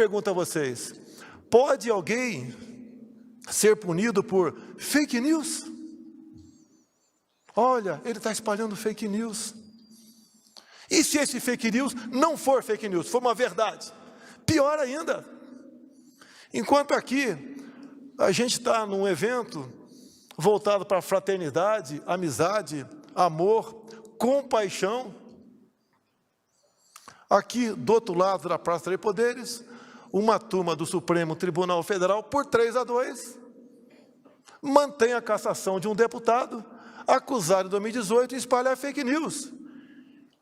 pergunta a vocês: pode alguém ser punido por fake news? Olha, ele está espalhando fake news. E se esse fake news não for fake news, for uma verdade? Pior ainda. Enquanto aqui a gente está num evento voltado para fraternidade, amizade, amor, compaixão, aqui do outro lado da Praça dos Três Poderes, uma turma do Supremo Tribunal Federal, por 3-2, mantém a cassação de um deputado acusado em 2018 de espalhar fake news.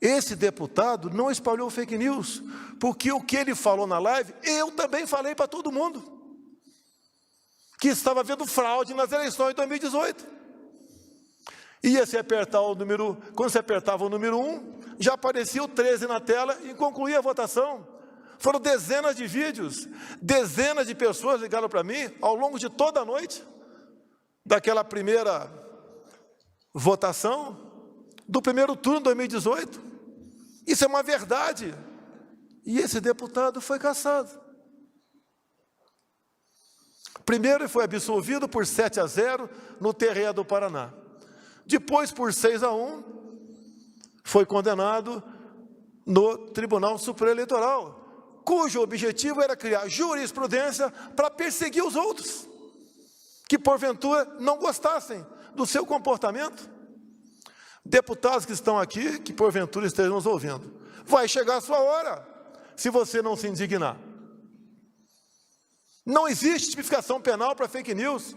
Esse deputado não espalhou fake news, porque o que ele falou na live, eu também falei para todo mundo, que estava havendo fraude nas eleições de 2018. Ia se apertar o número, quando se apertava o número 1, já aparecia o 13 na tela e concluía a votação. Foram dezenas de vídeos, dezenas de pessoas ligaram para mim ao longo de toda a noite, daquela primeira votação, do primeiro turno de 2018. Isso é uma verdade. E esse deputado foi cassado. Primeiro ele foi absolvido por 7-0 no TRE do Paraná. Depois, por 6-1, foi condenado no Tribunal Superior Eleitoral, cujo objetivo era criar jurisprudência para perseguir os outros, que porventura não gostassem do seu comportamento. Deputados que estão aqui, que porventura estejam nos ouvindo, vai chegar a sua hora, se você não se indignar. Não existe tipificação penal para fake news.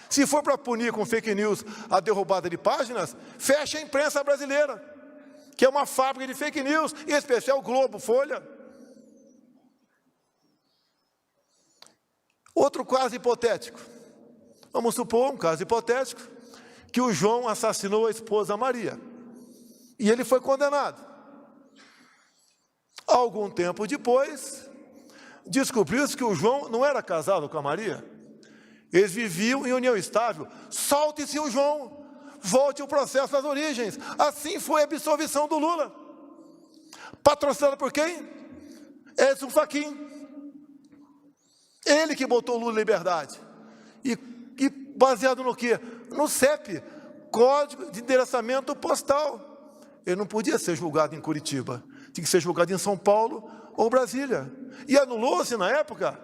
Se for para punir com fake news a derrubada de páginas, fecha a imprensa brasileira, que é uma fábrica de fake news, em especial Globo, Folha. Outro caso hipotético. Vamos supor um caso hipotético, que o João assassinou a esposa Maria. E ele foi condenado. Algum tempo depois, descobriu-se que o João não era casado com a Maria. Eles viviam em união estável. Solte-se o João, volte o processo às origens. Assim foi a absolvição do Lula. Patrocinado por quem? Edson Fachin. Ele que botou o Lula em liberdade. E baseado no quê? No CEP, Código de Endereçamento Postal. Ele não podia ser julgado em Curitiba. Tinha que ser julgado em São Paulo ou Brasília. E anulou-se na época,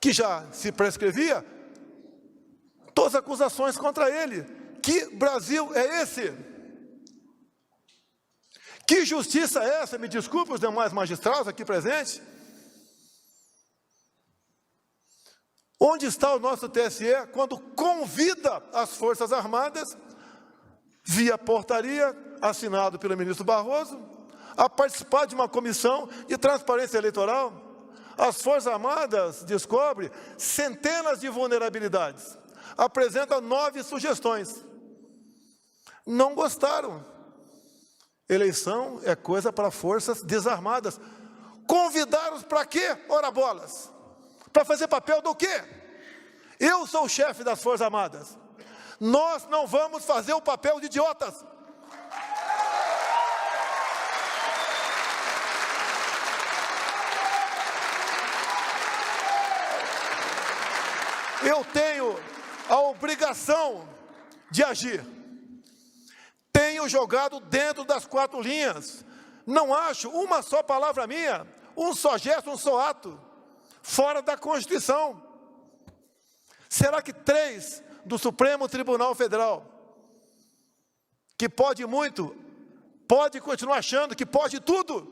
que já se prescrevia, todas as acusações contra ele. Que Brasil é esse? Que justiça é essa? Me desculpe os demais magistrados aqui presentes. Onde está o nosso TSE quando convida as Forças Armadas, via portaria, assinado pelo ministro Barroso, a participar de uma comissão de transparência eleitoral? As Forças Armadas descobrem centenas de vulnerabilidades, apresentam 9 sugestões. Não gostaram. Eleição é coisa para forças desarmadas. Convidaram-os para quê? Ora bolas. Para fazer papel do quê? Eu sou o chefe das Forças Armadas. Nós não vamos fazer o papel de idiotas. Eu tenho a obrigação de agir. Tenho jogado dentro das 4 linhas. Não acho uma só palavra minha, um só gesto, um só ato, fora da Constituição. Será que 3 do Supremo Tribunal Federal, que pode muito, pode continuar achando que pode tudo?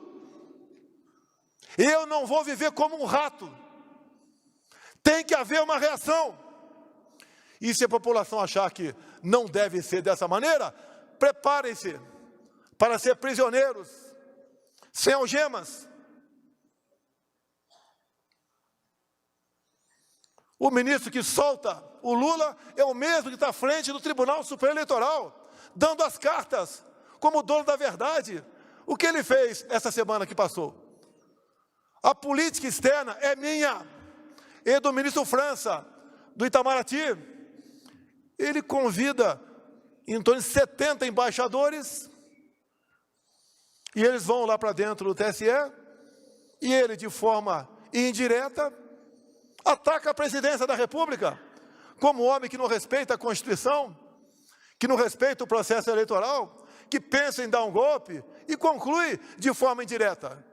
Eu não vou viver como um rato. Tem que haver uma reação. E se a população achar que não deve ser dessa maneira, preparem-se para ser prisioneiros, sem algemas. O ministro que solta o Lula é o mesmo que está à frente do Tribunal Superior Eleitoral, dando as cartas como dono da verdade. O que ele fez essa semana que passou? A política externa é minha. E do ministro França, do Itamaraty. Ele convida em torno de 70 embaixadores, e eles vão lá para dentro do TSE, e ele, de forma indireta, ataca a presidência da República, como homem que não respeita a Constituição, que não respeita o processo eleitoral, que pensa em dar um golpe e conclui de forma indireta.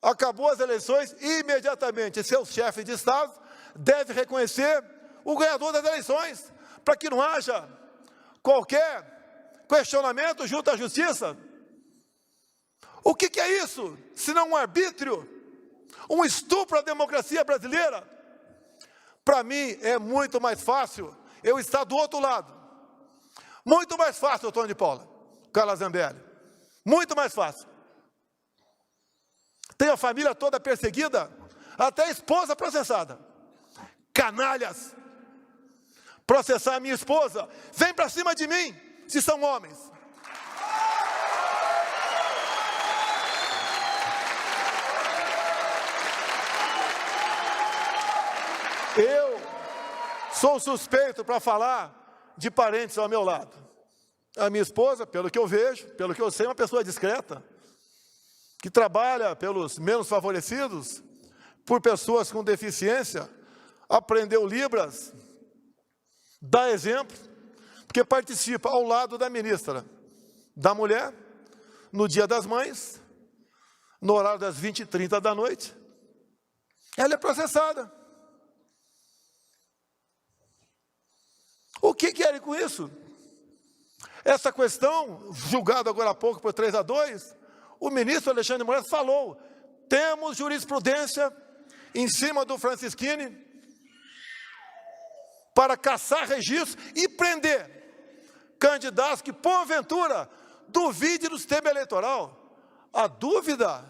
Acabou as eleições, imediatamente seu chefe de Estado deve reconhecer o ganhador das eleições, para que não haja qualquer questionamento junto à justiça. O que é isso, senão um arbítrio, um estupro à democracia brasileira? Para mim é muito mais fácil eu estar do outro lado. Muito mais fácil, Antônio de Paula, Carla Zambelli. Muito mais fácil. Tem a família toda perseguida, até a esposa processada. Canalhas! Processar a minha esposa, vem para cima de mim, se são homens. Eu sou suspeito para falar de parentes ao meu lado. A minha esposa, pelo que eu vejo, pelo que eu sei, é uma pessoa discreta, que trabalha pelos menos favorecidos, por pessoas com deficiência, aprendeu Libras, dá exemplo, porque participa ao lado da ministra da Mulher, no Dia das Mães, no horário das 20h30 da noite. Ela é processada. O que querem com isso? Essa questão, julgada agora há pouco por 3-2, o ministro Alexandre de Moraes falou, temos jurisprudência em cima do Francisquini para caçar registros e prender candidatos que, porventura, duvidem do sistema eleitoral. A dúvida,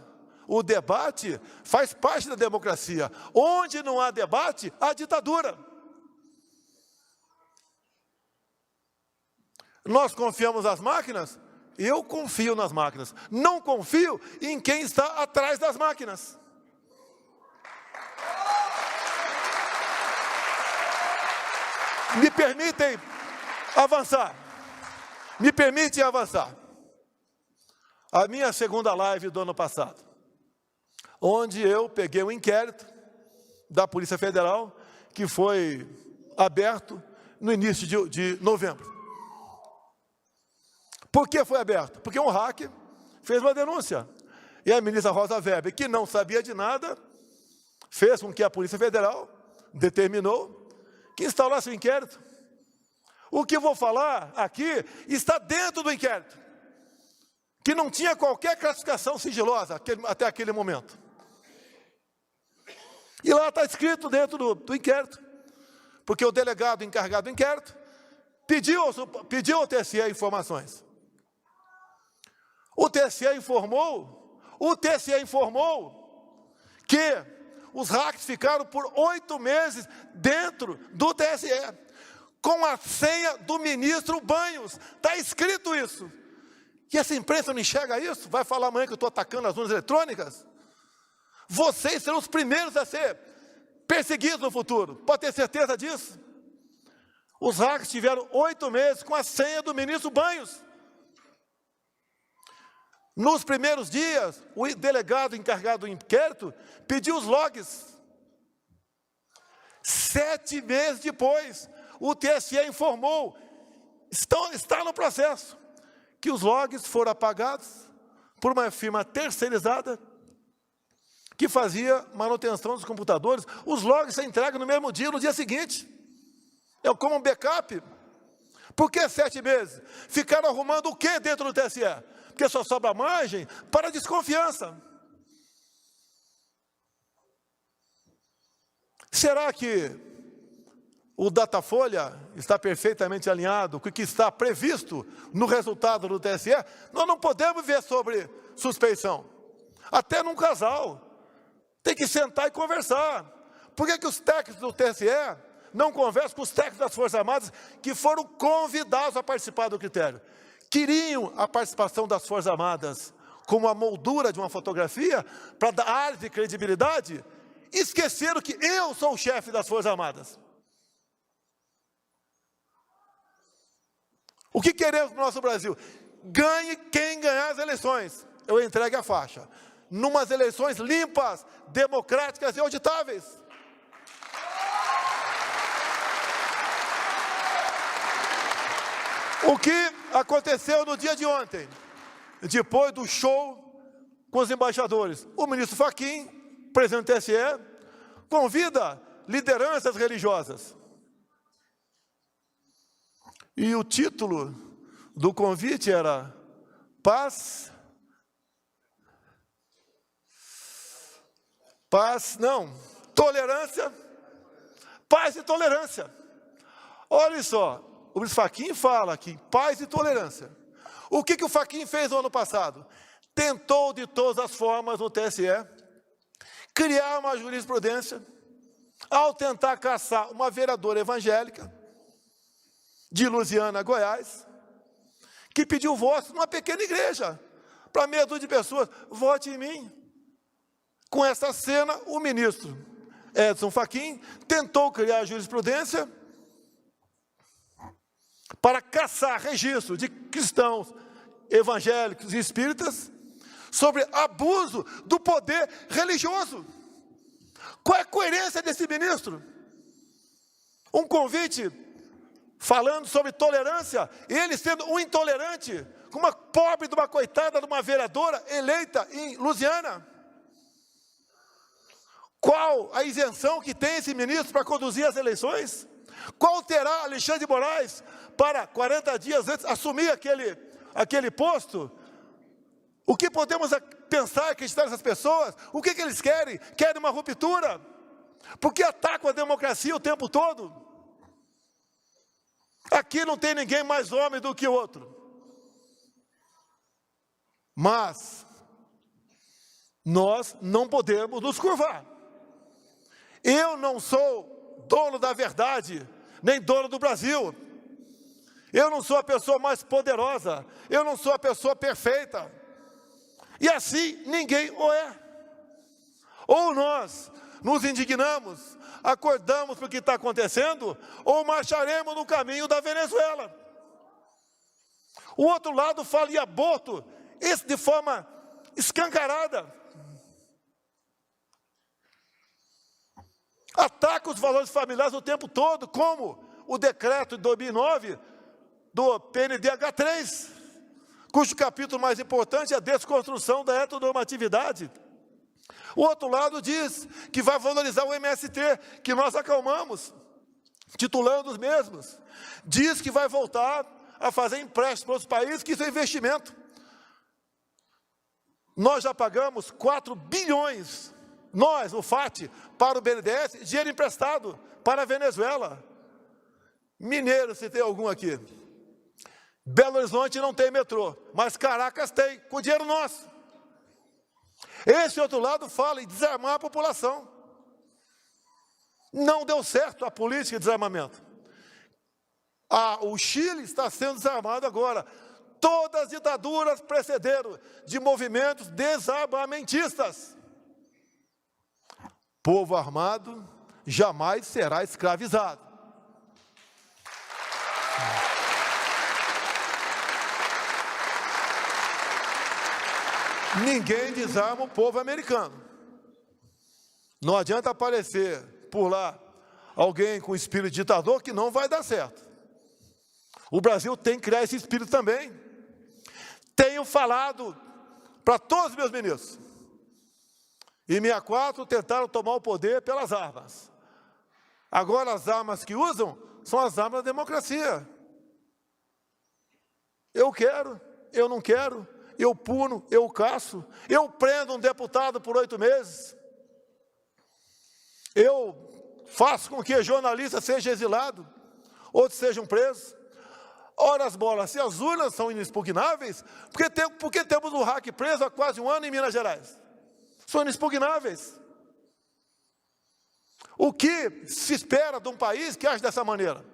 o debate, faz parte da democracia. Onde não há debate, há ditadura. Nós confiamos nas máquinas? Eu confio nas máquinas. Não confio em quem está atrás das máquinas. Me permitem avançar. Me permitem avançar. A minha segunda live do ano passado, onde eu peguei um inquérito da Polícia Federal, que foi aberto no início de novembro. Por que foi aberto? Porque um hacker fez uma denúncia. E a ministra Rosa Weber, que não sabia de nada, fez com que a Polícia Federal determinou que instaurasse o inquérito. O que vou falar aqui está dentro do inquérito, que não tinha qualquer classificação sigilosa até aquele momento. E lá está escrito dentro do inquérito, porque o delegado encarregado do inquérito pediu ao TSE informações. O TSE informou que os hackers ficaram por 8 meses dentro do TSE, com a senha do ministro Banhos. Está escrito isso. E essa imprensa não enxerga isso? Vai falar amanhã que eu estou atacando as urnas eletrônicas? Vocês serão os primeiros a ser perseguidos no futuro. Pode ter certeza disso. Os hackers tiveram 8 meses com a senha do ministro Banhos. Nos primeiros dias, o delegado encarregado do inquérito pediu os logs. 7 meses depois, o TSE informou, está no processo, que os logs foram apagados por uma firma terceirizada que fazia manutenção dos computadores. Os logs são entregues no mesmo dia, no dia seguinte. É como um backup. Por que 7 meses? Ficaram arrumando o que dentro do TSE? Porque só sobra margem para desconfiança. Será que o Datafolha está perfeitamente alinhado com o que está previsto no resultado do TSE? Nós não podemos ver sobre suspeição. Até num casal. Tem que sentar e conversar. Por que os técnicos do TSE não conversam com os técnicos das Forças Armadas que foram convidados a participar do critério? Queriam a participação das Forças Armadas como a moldura de uma fotografia para dar ar de credibilidade, esqueceram que eu sou o chefe das Forças Armadas. O que queremos no nosso Brasil? Ganhe quem ganhar as eleições. Eu entregue a faixa. numas eleições limpas, democráticas e auditáveis. O que aconteceu no dia de ontem, depois do show com os embaixadores? O ministro Fachin, presidente do TSE, convida lideranças religiosas. E o título do convite era tolerância, paz e tolerância. Olha só, o ministro Fachin fala aqui, paz e tolerância. O que o Fachin fez no ano passado? Tentou de todas as formas no TSE criar uma jurisprudência ao tentar caçar uma vereadora evangélica de Lusiânia, Goiás, que pediu voto numa pequena igreja para meia dúzia de pessoas. Vote em mim. Com essa cena, o ministro Edson Fachin tentou criar a jurisprudência para caçar registro de cristãos, evangélicos e espíritas sobre abuso do poder religioso. Qual é a coerência desse ministro? Um convite falando sobre tolerância, ele sendo um intolerante, com uma pobre de uma coitada de uma vereadora eleita em Lusiânia. Qual a isenção que tem esse ministro para conduzir as eleições? Qual terá Alexandre de Moraes para 40 dias antes assumir aquele posto? O que podemos pensar, acreditar nessas pessoas? O que eles querem? Querem uma ruptura? Porque atacam a democracia o tempo todo. Aqui não tem ninguém mais homem do que o outro. Mas nós não podemos nos curvar. Eu não sou dono da verdade, nem dono do Brasil. Eu não sou a pessoa mais poderosa. Eu não sou a pessoa perfeita. E assim ninguém o é. Ou nós nos indignamos, acordamos para o que está acontecendo, ou marcharemos no caminho da Venezuela. O outro lado fala em aborto, esse de forma escancarada. Ataca os valores familiares o tempo todo, como o decreto de 2009 do PNDH3, cujo capítulo mais importante é a desconstrução da heteronormatividade. O outro lado diz que vai valorizar o MST, que nós acalmamos, titulando os mesmos. Diz que vai voltar a fazer empréstimos para os países, que isso é investimento. Nós já pagamos 4 bilhões, nós, o FAT, para o BNDES, dinheiro emprestado para a Venezuela. Mineiro, se tem algum aqui. Belo Horizonte não tem metrô, mas Caracas tem, com dinheiro nosso. Esse outro lado fala em desarmar a população. Não deu certo a política de desarmamento. O Chile está sendo desarmado agora. Todas as ditaduras precederam de movimentos desarmamentistas. Povo armado jamais será escravizado. Ninguém desarma o povo americano. Não adianta aparecer por lá alguém com espírito ditador, que não vai dar certo. O Brasil tem que criar esse espírito também. Tenho falado para todos os meus ministros. Em 64 tentaram tomar o poder pelas armas. Agora as armas que usam são as armas da democracia. Eu quero, eu não quero. Eu puno, eu caço, eu prendo um deputado por 8 meses, eu faço com que jornalista seja exilado, outros sejam presos. Ora as bolas, se as urnas são inexpugnáveis, por que temos o Hack preso há quase 1 ano em Minas Gerais? São inexpugnáveis. O que se espera de um país que age dessa maneira?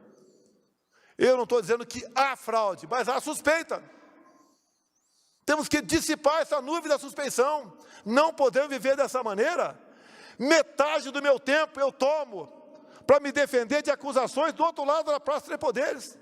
Eu não estou dizendo que há fraude, mas há suspeita. Temos que dissipar essa nuvem da suspeição. Não podemos viver dessa maneira. Metade do meu tempo eu tomo para me defender de acusações do outro lado da Praça dos Três Poderes.